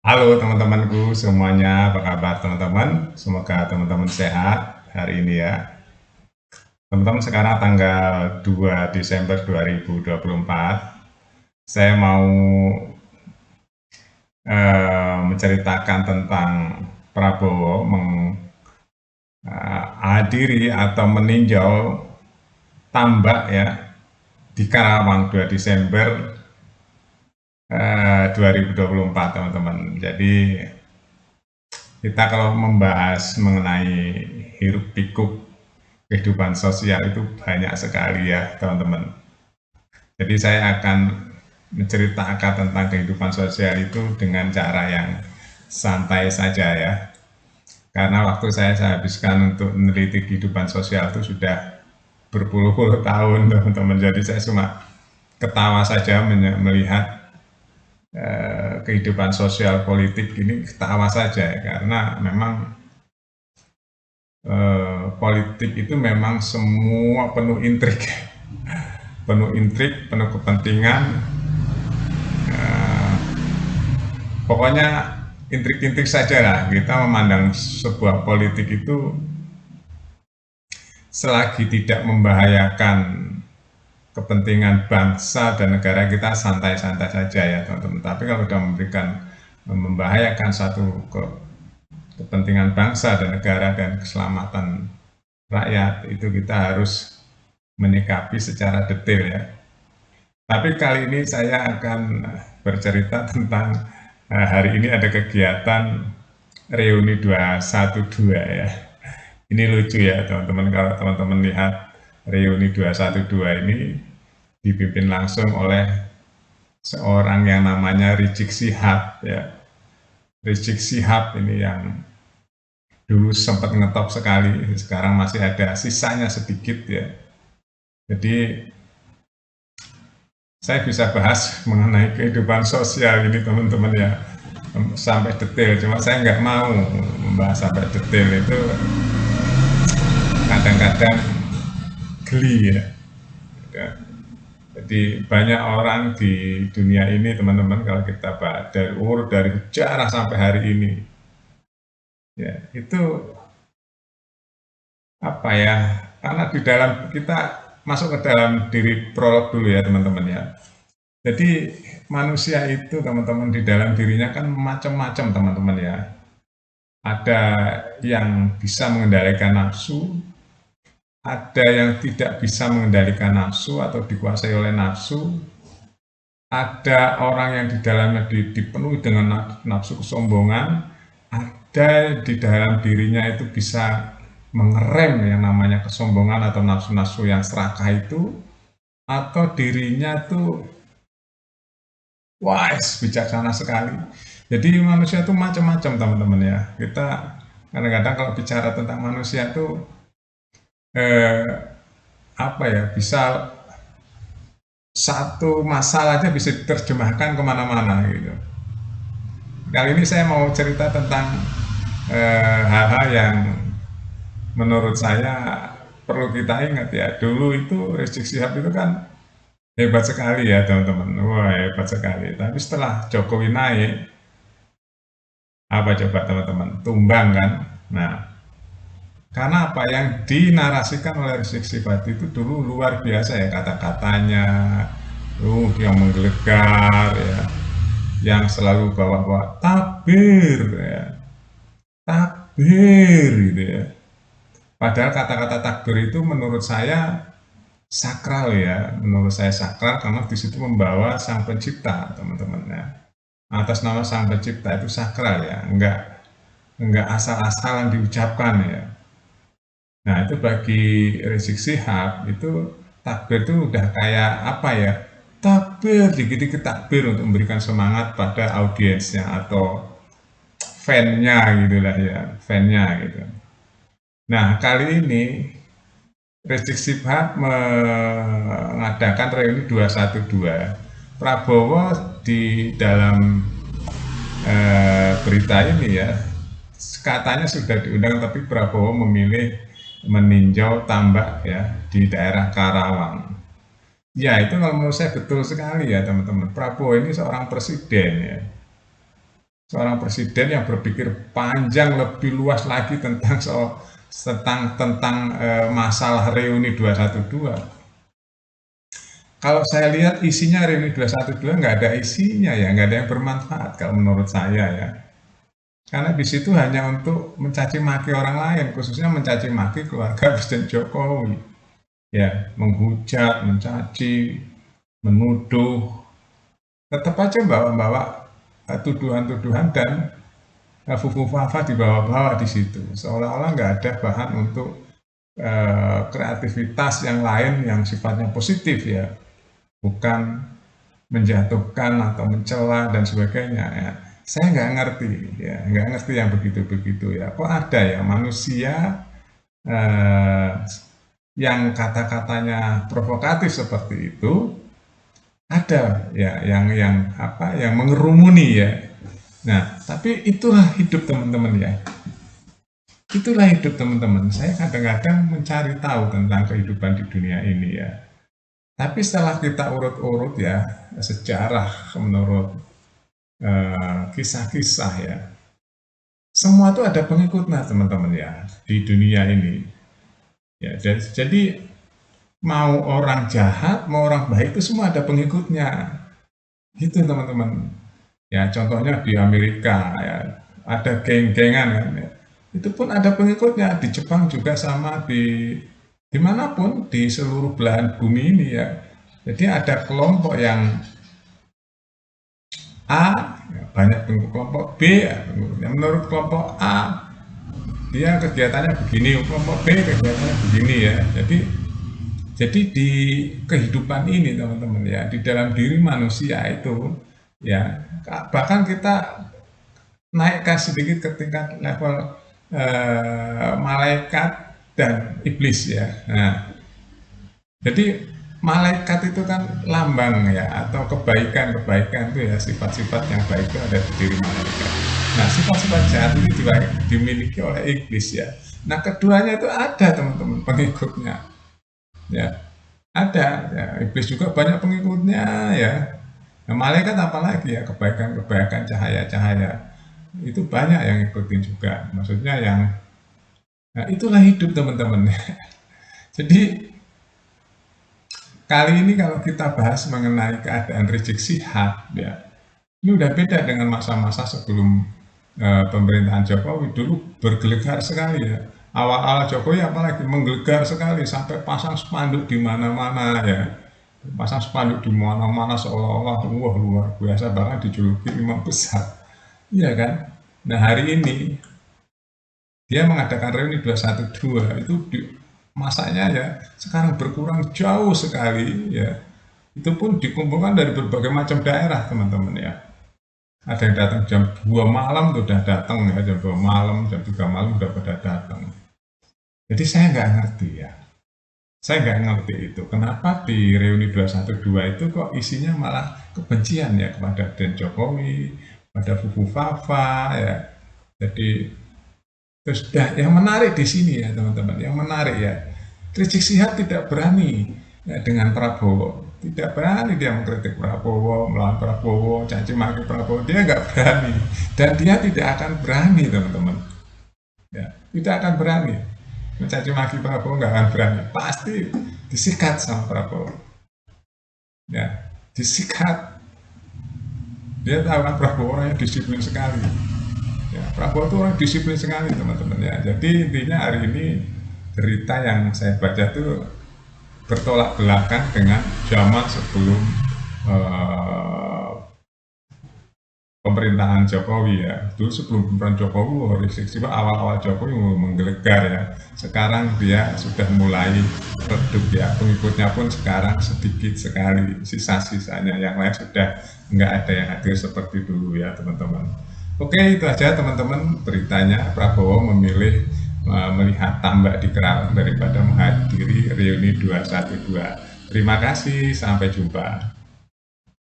Halo teman-temanku semuanya, apa kabar teman-teman? Semoga teman-teman sehat hari ini ya. Teman-teman sekarang tanggal 2 Desember 2024. Saya mau menceritakan tentang Prabowo menghadiri atau meninjau tambak ya di Karawang 2 Desember 2024 teman-teman. Jadi kita kalau membahas mengenai hiruk pikuk kehidupan sosial itu banyak sekali ya teman-teman. Jadi saya akan menceritakan tentang kehidupan sosial itu dengan cara yang santai saja ya. Karena waktu saya habiskan untuk meneliti kehidupan sosial itu sudah berpuluh-puluh tahun teman-teman. Jadi saya cuma ketawa saja melihat kehidupan sosial politik ini, ketawa saja ya. Karena memang politik itu memang semua penuh intrik, penuh intrik, penuh kepentingan. Pokoknya intrik-intrik saja lah. Kita memandang sebuah politik itu selagi tidak membahayakan kepentingan bangsa dan negara, kita santai-santai saja ya teman-teman. Tapi kalau sudah membahayakan satu kepentingan bangsa dan negara dan keselamatan rakyat, itu kita harus menyikapi secara detail ya. Tapi kali ini saya akan bercerita tentang hari ini ada kegiatan reuni 212 ya. Ini lucu ya teman-teman, kalau teman-teman lihat reuni 212 ini dipimpin langsung oleh seorang yang namanya Rizik Syihab ya. Rizik Syihab ini yang dulu sempat ngetop sekali, sekarang masih ada sisanya sedikit ya. Jadi saya bisa bahas mengenai kehidupan sosial ini teman-teman ya, sampai detail. Cuma saya nggak mau membahas sampai detail, itu kadang-kadang geli ya. Jadi banyak orang di dunia ini teman-teman, kalau kita bahas dari sejarah sampai hari ini, ya itu apa ya? Karena di dalam kita masuk ke dalam diri prolog dulu ya teman-teman ya. Jadi manusia itu teman-teman di dalam dirinya kan macam-macam teman-teman ya. Ada yang bisa mengendalikan nafsu, ada yang tidak bisa mengendalikan nafsu atau dikuasai oleh nafsu, ada orang yang di dalamnya dipenuhi dengan nafsu kesombongan, ada di dalam dirinya itu bisa mengerem yang namanya kesombongan atau nafsu-nafsu yang serakah itu, atau dirinya tuh wise, bijaksana sekali. Jadi manusia itu macam-macam teman-teman ya. Kita kadang-kadang kalau bicara tentang manusia itu eh, apa ya, bisa satu masalah aja bisa diterjemahkan kemana-mana gitu. Kali ini saya mau cerita tentang hal-hal yang menurut saya perlu kita ingat ya. Dulu itu Rizik Syihab itu kan hebat sekali ya teman-teman. Wah, hebat sekali. Tapi setelah Jokowi naik, apa coba teman-teman? Tumbang kan? Nah, karena apa yang dinarasikan oleh Rizik Syihab itu dulu luar biasa ya, kata-katanya, yang menggelegar ya, yang selalu bawa-bawa tabir ya, tabir gitu ya. Padahal kata-kata takbir itu menurut saya sakral ya, menurut saya sakral karena di situ membawa sang pencipta teman-teman ya. Atas nama sang pencipta itu sakral ya, enggak asal-asalan diucapkan ya. Nah itu bagi Rizik Syihab itu takbir itu udah kayak apa ya, takbir, dikit-dikit takbir untuk memberikan semangat pada audiensnya atau fan-nya gitulah ya, fan-nya gitu. Nah kali ini Rizik Syihab mengadakan reuni 212. Prabowo di dalam berita ini ya, katanya sudah diundang tapi Prabowo memilih meninjau tambak ya di daerah Karawang. Ya itu kalau menurut saya betul sekali ya teman-teman. Prabowo ini seorang presiden ya. seorang presiden yang berpikir panjang lebih luas lagi tentang masalah reuni 212. Kalau saya lihat isinya reuni 212 nggak ada isinya ya, nggak ada yang bermanfaat kalau menurut saya ya. Karena di situ hanya untuk mencaci maki orang lain, khususnya mencaci maki keluarga Presiden Jokowi. Ya, menghujat, mencaci, menuduh, tetap aja bawa-bawa tuduhan-tuduhan dan fufu-fafa di bawah-bawah di situ. Seolah-olah nggak ada bahan untuk kreativitas yang lain yang sifatnya positif ya, bukan menjatuhkan atau mencela dan sebagainya ya. Saya nggak ngerti ya, nggak ngerti yang begitu-begitu ya. Kok ada ya manusia yang kata-katanya provokatif seperti itu, ada ya yang mengerumuni ya. Nah, tapi itulah hidup teman-teman ya. Itulah hidup teman-teman. Saya kadang-kadang mencari tahu tentang kehidupan di dunia ini ya. Tapi setelah kita urut-urut ya sejarah menurut kisah-kisah ya, semua itu ada pengikutnya teman-teman ya di dunia ini. Ya, jadi mau orang jahat, mau orang baik itu semua ada pengikutnya. Gitu teman-teman. Ya contohnya di Amerika ya ada geng-gengan kan ya. Itu pun ada pengikutnya, di Jepang juga sama, dimanapun di seluruh belahan bumi ini ya. Jadi ada kelompok yang A, ya, banyak pengikut kelompok B, ya, menurut kelompok A dia kegiatannya begini, kelompok B kegiatannya begini ya. Jadi di kehidupan ini teman-teman ya, di dalam diri manusia itu ya, bahkan kita naikkan sedikit ke tingkat level malaikat dan iblis ya. Nah, jadi malaikat itu kan lambang ya, atau kebaikan itu ya, sifat-sifat yang baik itu ada di diri malaikat. Nah, sifat-sifat jahat ini dimiliki oleh iblis ya. Nah, keduanya itu ada teman-teman pengikutnya. Ya, ada ya, iblis juga banyak pengikutnya ya. Nah, malaikat apalagi ya, kebaikan-kebaikan, cahaya-cahaya itu banyak yang ikutin juga, maksudnya nah itulah hidup teman-teman. Jadi kali ini kalau kita bahas mengenai keadaan Rizik Syihab ya, ini udah beda dengan masa-masa sebelum pemerintahan Jokowi. Dulu bergelegar sekali ya, awal-awal Jokowi apalagi menggelegar sekali sampai pasang spanduk di mana-mana ya, pasang spanduk di mana-mana seolah-olah wah luar biasa, bahkan dijuluki imam besar. Iya kan? Nah hari ini dia mengadakan reuni 212 itu masanya ya sekarang berkurang jauh sekali ya. Itu pun dikumpulkan dari berbagai macam daerah teman-teman ya. Ada yang datang jam 2 malam sudah datang ya, jam 2 malam, jam 3 malam sudah pada datang. Jadi saya nggak ngerti ya. Saya nggak ngerti itu. Kenapa di reuni 212 itu kok isinya malah kebencian ya kepada Den Jokowi, pada Fufu Fafa ya. Jadi terus yang menarik di sini ya teman-teman, yang menarik ya, Rizik Syihab tidak berani ya, dengan Prabowo, tidak berani dia mengkritik Prabowo, melawan Prabowo, caci maki Prabowo, dia nggak berani, dan dia tidak akan berani teman-teman, ya tidak akan berani mencaci maki Prabowo, nggak akan berani, pasti disikat sama Prabowo, ya disikat. Dia tahu kan Prabowo orangnya disiplin sekali. Ya, Prabowo itu orang disiplin sekali teman-teman ya. Jadi intinya hari ini berita yang saya baca itu bertolak belakang dengan zaman sebelum pemerintahan Jokowi ya. Dulu sebelum pemerintahan Jokowi, Rizik Syihab awal-awal Jokowi menggelegar ya. Sekarang dia sudah mulai redup ya. Pengikutnya pun sekarang sedikit sekali, sisa-sisanya. Yang lain sudah nggak ada yang hadir seperti dulu ya teman-teman. Oke, itu aja teman-teman beritanya. Prabowo memilih melihat tambak di Kerawang daripada menghadiri reuni 212. Terima kasih, sampai jumpa.